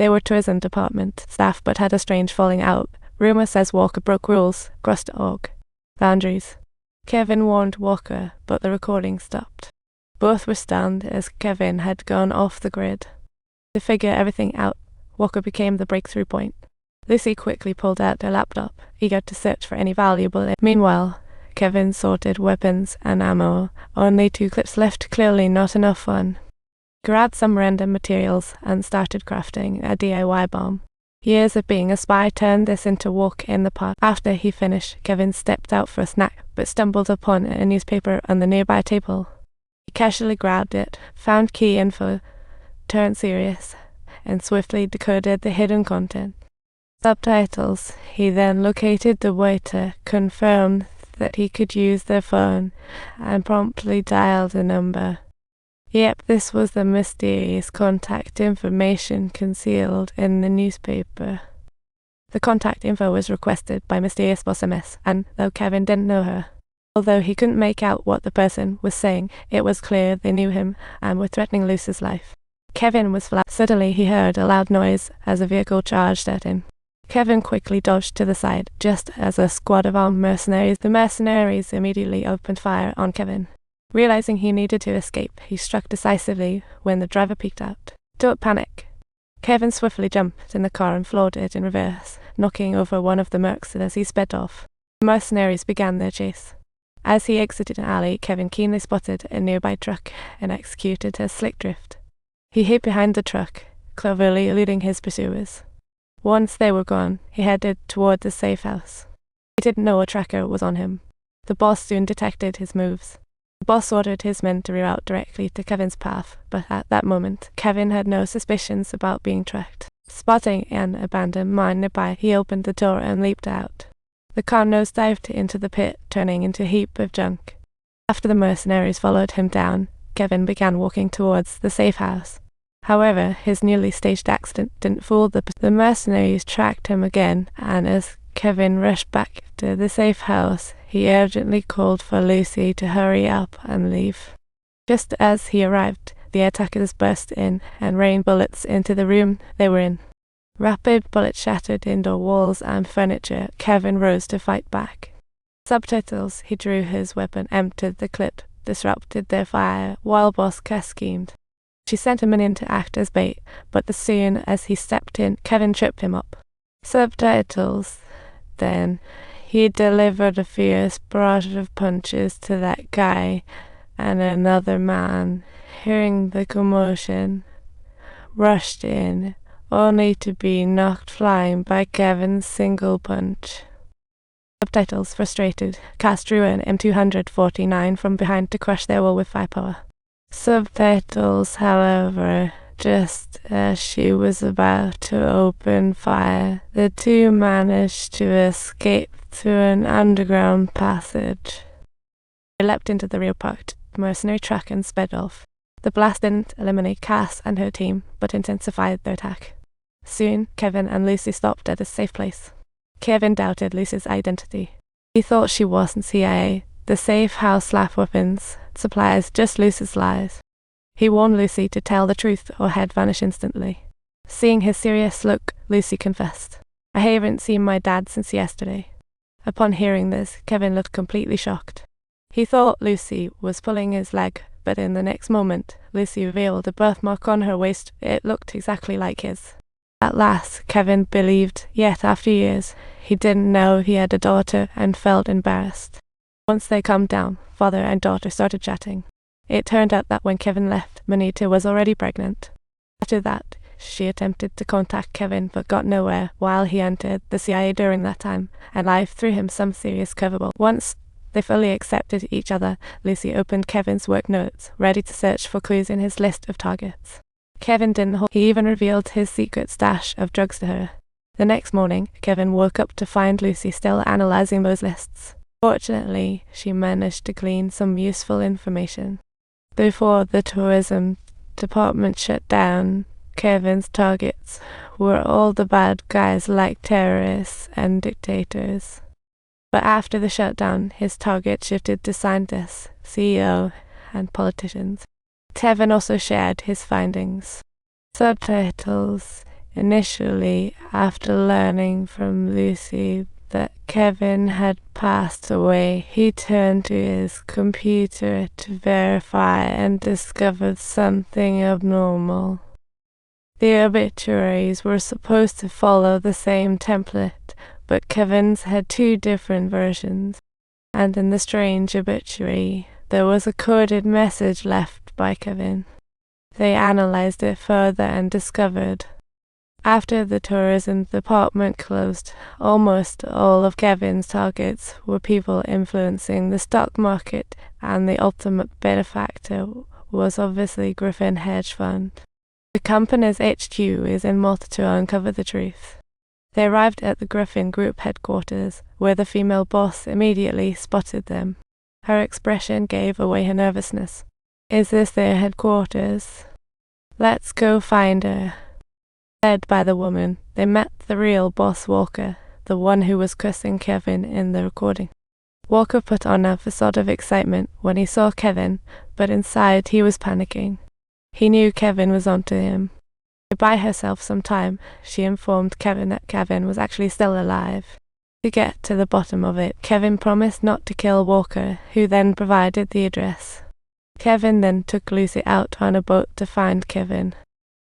They were tourism department staff but had a strange falling out. Rumor says Walker broke rules, crossed boundaries. Kevin warned Walker, but the recording stopped. Both were stunned as Kevin had gone off the grid. To figure everything out, Walker became the breakthrough point. Lucy quickly pulled out her laptop, eager to search for any valuable. Meanwhile, Kevin sorted weapons and ammo. Only 2 clips left, clearly not enough fun. Grabbed some random materials and started crafting a DIY bomb. Years of being a spy turned this into a walk in the park. After he finished, Kevin stepped out for a snack, but stumbled upon a newspaper on the nearby table. He casually grabbed it, found key info, turned serious, and swiftly decoded the hidden content. Subtitles. He then located the waiter, confirmed that he could use their phone, and promptly dialed a number. Yep, this was the mysterious contact information concealed in the newspaper. The contact info was requested by mysterious boss MS, and though Kevin didn't know her, although he couldn't make out what the person was saying, it was clear they knew him and were threatening Lucy's life. Kevin was flat. Suddenly he heard a loud noise as a vehicle charged at him. Kevin quickly dodged to the side, just as a squad of armed mercenaries. The mercenaries immediately opened fire on Kevin. Realizing he needed to escape, he struck decisively when the driver peeked out. Don't panic. Kevin swiftly jumped in the car and floored it in reverse, knocking over one of the mercs as he sped off. The mercenaries began their chase. As he exited an alley, Kevin keenly spotted a nearby truck and executed a slick drift. He hid behind the truck, cleverly eluding his pursuers. Once they were gone, he headed toward the safe house. He didn't know a tracker was on him. The boss soon detected his moves. The boss ordered his men to reroute directly to Kevin's path, but at that moment, Kevin had no suspicions about being tracked. Spotting an abandoned mine nearby, he opened the door and leaped out. The car nosedived into the pit, turning into a heap of junk. After the mercenaries followed him down, Kevin began walking towards the safe house. However, his newly staged accident didn't fool the mercenaries tracked him again, and as Kevin rushed back to the safe house, he urgently called for Lucy to hurry up and leave. Just as he arrived, the attackers burst in and rained bullets into the room they were in. Rapid bullets shattered indoor walls and furniture. Kevin rose to fight back. Subtitles. He drew his weapon, emptied the clip, disrupted their fire, while Boss schemed. She sent him in to act as bait, but as soon as he stepped in, Kevin tripped him up. Subtitles. Then he delivered a fierce barrage of punches to that guy and another man, hearing the commotion, rushed in, only to be knocked flying by Kevin's single punch. Subtitles. Frustrated, Cass drew an M249 from behind to crush their wall with firepower. Subtitles, however, just as she was about to open fire, the two managed to escape through an underground passage. They leapt into the rear parked mercenary truck and sped off. The blast didn't eliminate Cass and her team, but intensified their attack. Soon, Kevin and Lucy stopped at a safe place. Kevin doubted Lucy's identity. He thought she wasn't CIA. The safe house lacked weapons, supplies, just Lucy's lies. He warned Lucy to tell the truth or he'd vanish instantly. Seeing his serious look, Lucy confessed, "I haven't seen my dad since yesterday." Upon hearing this, Kevin looked completely shocked. He thought Lucy was pulling his leg, but in the next moment, Lucy revealed a birthmark on her waist. It looked exactly like his. At last, Kevin believed, yet after years, he didn't know he had a daughter and felt embarrassed. Once they calmed down, father and daughter started chatting. It turned out that when Kevin left, Manita was already pregnant. After that, she attempted to contact Kevin but got nowhere while he entered the CIA during that time, and life threw him some serious curveball. Once they fully accepted each other, Lucy opened Kevin's work notes, ready to search for clues in his list of targets. Kevin didn't hold. He even revealed his secret stash of drugs to her. The next morning, Kevin woke up to find Lucy still analyzing those lists. Fortunately, she managed to glean some useful information. Before the tourism department shut down, Kevin's targets were all the bad guys like terrorists and dictators. But after the shutdown, his target shifted to scientists, CEO, and politicians. Kevin also shared his findings. Subtitles. Initially, after learning from Lucy that Kevin had passed away, he turned to his computer to verify and discovered something abnormal. The obituaries were supposed to follow the same template, but Kevin's had two different versions, and in the strange obituary, there was a coded message left by Kevin. They analyzed it further and discovered, after the tourism department closed, almost all of Kevin's targets were people influencing the stock market, and the ultimate benefactor was obviously Griffin Hedge Fund. The company's HQ is in Malta to uncover the truth. They arrived at the Griffin Group headquarters, where the female boss immediately spotted them. Her expression gave away her nervousness. "Is this their headquarters? Let's go find her." Led by the woman, they met the real boss Walker, the one who was cursing Kevin in the recording. Walker put on a facade of excitement when he saw Kevin, but inside he was panicking. He knew Kevin was onto him. To buy herself some time, she informed Kevin that Kevin was actually still alive. To get to the bottom of it, Kevin promised not to kill Walker, who then provided the address. Kevin then took Lucy out on a boat to find Kevin,